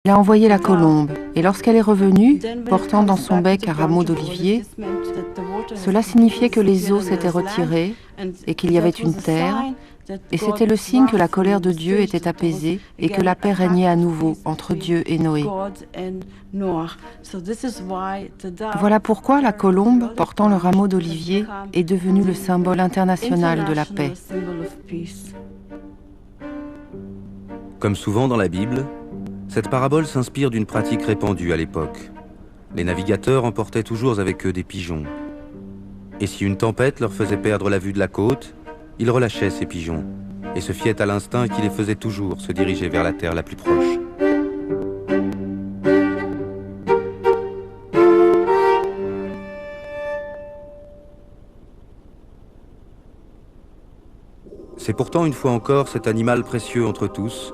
Il a envoyé la colombe, et lorsqu'elle est revenue, portant dans son bec un rameau d'olivier, cela signifiait que les eaux s'étaient retirées et qu'il y avait une terre, et c'était le signe que la colère de Dieu était apaisée et que la paix régnait à nouveau entre Dieu et Noé. Voilà pourquoi la colombe, portant le rameau d'olivier, est devenue le symbole international de la paix. Comme souvent dans la Bible, cette parabole s'inspire d'une pratique répandue à l'époque. Les navigateurs emportaient toujours avec eux des pigeons. Et si une tempête leur faisait perdre la vue de la côte, ils relâchaient ces pigeons et se fiaient à l'instinct qui les faisait toujours se diriger vers la terre la plus proche. C'est pourtant une fois encore cet animal précieux entre tous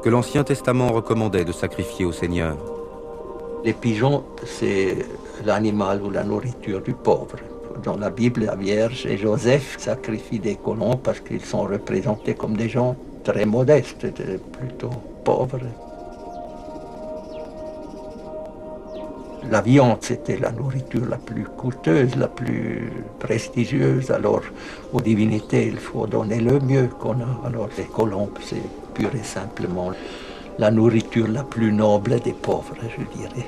que l'Ancien Testament recommandait de sacrifier au Seigneur. Les pigeons, c'est l'animal ou la nourriture du pauvre. Dans la Bible, la Vierge et Joseph sacrifient des colombes parce qu'ils sont représentés comme des gens très modestes, plutôt pauvres. La viande, c'était la nourriture la plus coûteuse, la plus prestigieuse. Alors, aux divinités, il faut donner le mieux qu'on a. Alors, les colombes, c'est pur et simplement la nourriture la plus noble des pauvres, je dirais.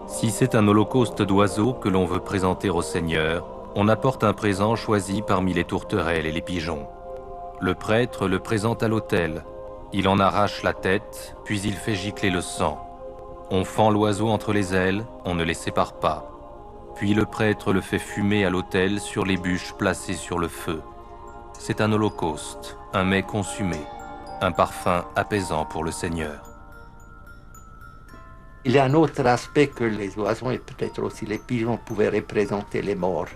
Si c'est un holocauste d'oiseaux que l'on veut présenter au Seigneur, on apporte un présent choisi parmi les tourterelles et les pigeons. Le prêtre le présente à l'autel. Il en arrache la tête, puis il fait gicler le sang. On fend l'oiseau entre les ailes, on ne les sépare pas. Puis le prêtre le fait fumer à l'autel sur les bûches placées sur le feu. C'est un holocauste, un mets consumé, un parfum apaisant pour le Seigneur. Il y a un autre aspect que les oiseaux et peut-être aussi les pigeons pouvaient représenter les morts.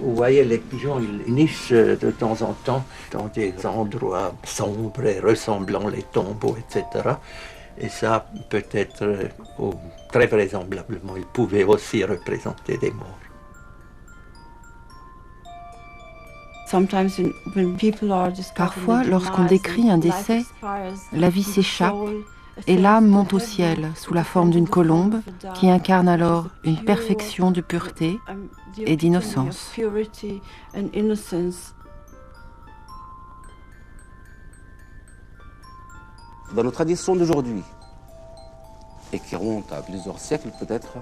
Vous voyez, les pigeons, ils nichent de temps en temps dans des endroits sombres et ressemblant les tombeaux, etc. Et ça, peut-être, ou très vraisemblablement, ils pouvaient aussi représenter des morts. Parfois, lorsqu'on décrit un décès, la vie s'échappe et l'âme monte au ciel sous la forme d'une colombe qui incarne alors une perfection de pureté et d'innocence. Dans nos traditions d'aujourd'hui, et qui remontent à plusieurs siècles peut-être,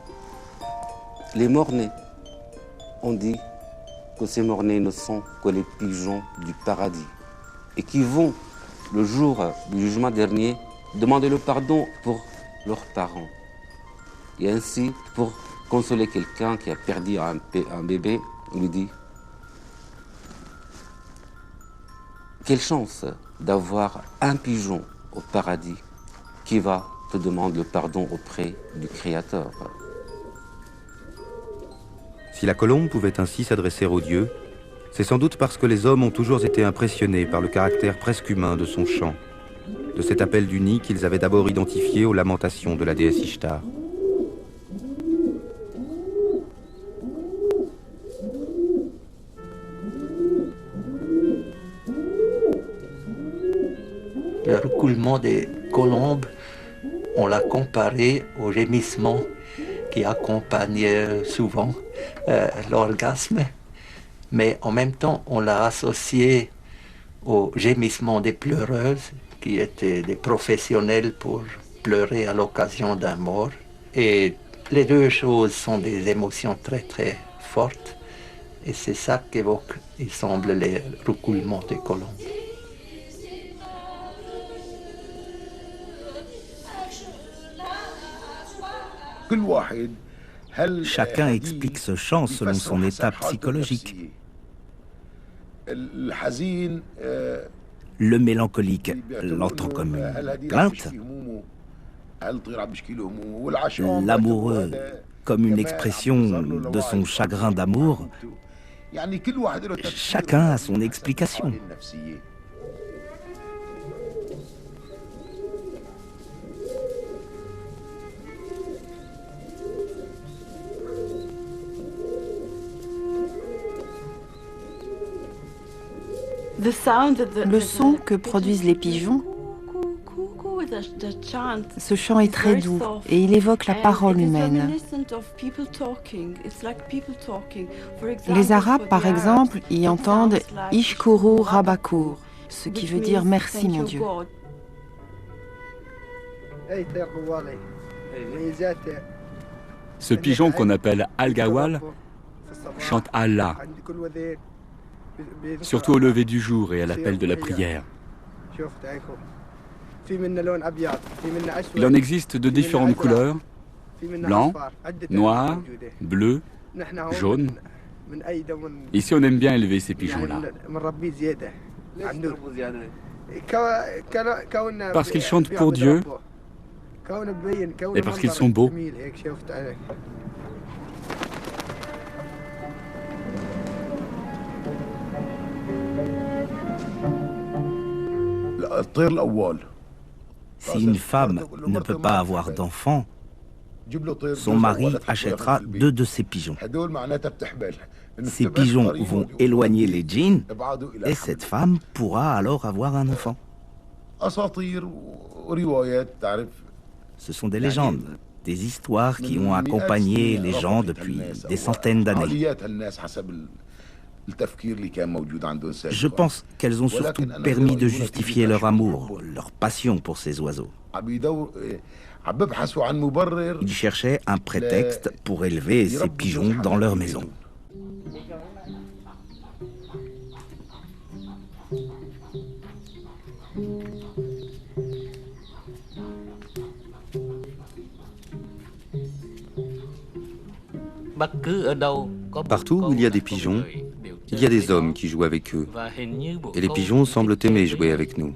les morts-nés, on dit que ces morts-nés ne sont que les pigeons du paradis et qui vont, le jour du jugement dernier, demander le pardon pour leurs parents. Et ainsi, pour consoler quelqu'un qui a perdu un bébé, on lui dit « Quelle chance d'avoir un pigeon au paradis qui va te demander le pardon auprès du Créateur. » Si la colombe pouvait ainsi s'adresser aux dieux, c'est sans doute parce que les hommes ont toujours été impressionnés par le caractère presque humain de son chant, de cet appel du nid qu'ils avaient d'abord identifié aux lamentations de la déesse Ishtar. Le roucoulement des colombes, on l'a comparé au gémissement qui accompagne souvent l'orgasme, mais en même temps on l'a associé au gémissement des pleureuses qui étaient des professionnels pour pleurer à l'occasion d'un mort. Et les deux choses sont des émotions très très fortes et c'est ça qu'évoquent, il semble, les roucoulements des colombes. Chacun explique ce chant selon son état psychologique. Le mélancolique l'entend comme une plainte, l'amoureux comme une expression de son chagrin d'amour. Chacun a son explication. Le son que produisent les pigeons, ce chant est très doux et il évoque la parole humaine. Les Arabes, par exemple, y entendent « Ishkuru Rabakur », ce qui veut dire « merci mon Dieu ». Ce pigeon qu'on appelle Al-Gawal chante Allah, surtout au lever du jour et à l'appel de la prière. Il en existe de différentes couleurs, blanc, noir, bleu, jaune. Ici, on aime bien élever ces pigeons-là. Parce qu'ils chantent pour Dieu et parce qu'ils sont beaux. Si une femme ne peut pas avoir d'enfant, son mari achètera 2 de ces pigeons. Ces pigeons vont éloigner les djinns et cette femme pourra alors avoir un enfant. Ce sont des légendes, des histoires qui ont accompagné les gens depuis des centaines d'années. Je pense qu'elles ont surtout permis de justifier leur amour, leur passion pour ces oiseaux. Ils cherchaient un prétexte pour élever ces pigeons dans leur maison. Partout où il y a des pigeons, il y a des hommes qui jouent avec eux. Et les pigeons semblent aimer jouer avec nous.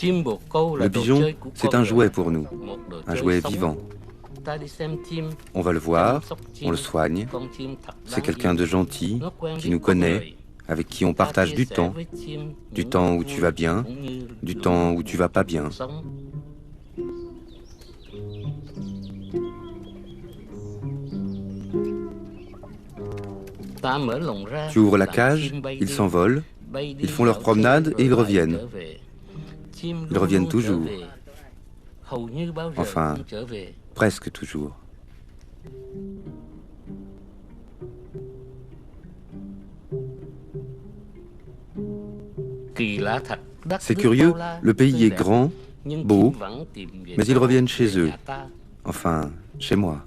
Le pigeon, c'est un jouet pour nous, un jouet vivant. On va le voir, on le soigne. C'est quelqu'un de gentil, qui nous connaît, avec qui on partage du temps où tu vas bien, du temps où tu vas pas bien. Tu ouvres la cage, ils s'envolent, ils font leur promenade et ils reviennent. Ils reviennent toujours. Enfin, presque toujours. C'est curieux, le pays est grand, beau, mais ils reviennent chez eux. Enfin, chez moi.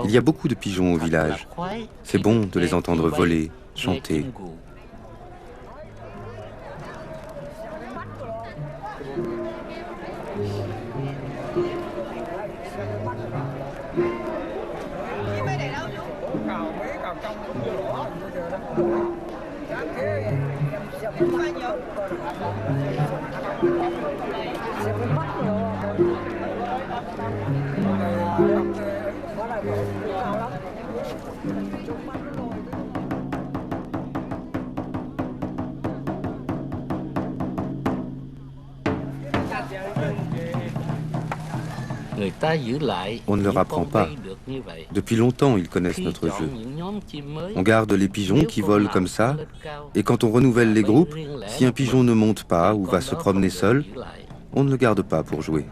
Il y a beaucoup de pigeons au village. C'est bon de les entendre voler, chanter. On ne leur apprend pas. Depuis longtemps, ils connaissent notre jeu. On garde les pigeons qui volent comme ça, et quand on renouvelle les groupes, si un pigeon ne monte pas ou va se promener seul, on ne le garde pas pour jouer.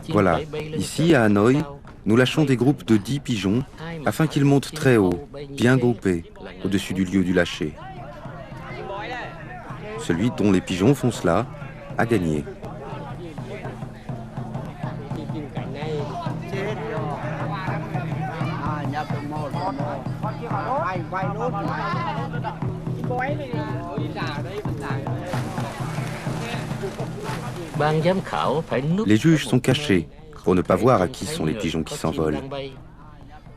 Voilà, ici à Hanoï, nous lâchons des groupes de 10 pigeons afin qu'ils montent très haut, bien groupés, au-dessus du lieu du lâcher. Celui dont les pigeons font cela a gagné. Les juges sont cachés pour ne pas voir à qui sont les pigeons qui s'envolent.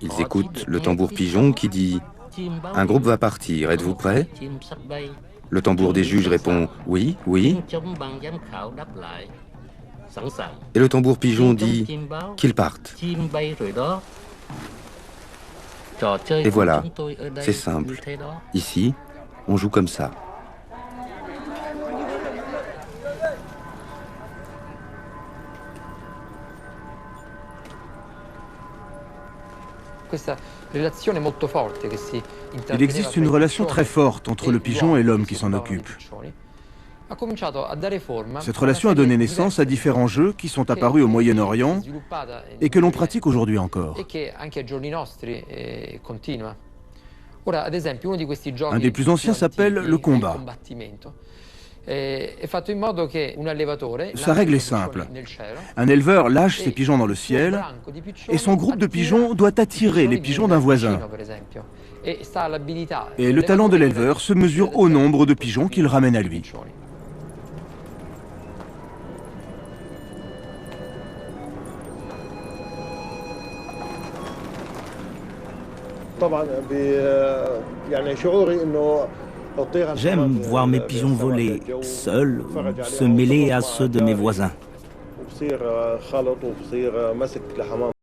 Ils écoutent le tambour pigeon qui dit « Un groupe va partir, êtes-vous prêts ?» Le tambour des juges répond « Oui, oui ». Et le tambour pigeon dit qu'ils partent. Et voilà, c'est simple. Ici, on joue comme ça. Il existe une relation très forte entre le pigeon et l'homme qui s'en occupe. Cette relation a donné naissance à différents jeux qui sont apparus au Moyen-Orient et que l'on pratique aujourd'hui encore. Un des plus anciens s'appelle le combat. Sa règle est simple. Un éleveur lâche ses pigeons dans le ciel et son groupe de pigeons doit attirer les pigeons d'un voisin. Et le talent de l'éleveur se mesure au nombre de pigeons qu'il ramène à lui. J'aime voir mes pigeons voler seuls, se mêler à ceux de mes voisins.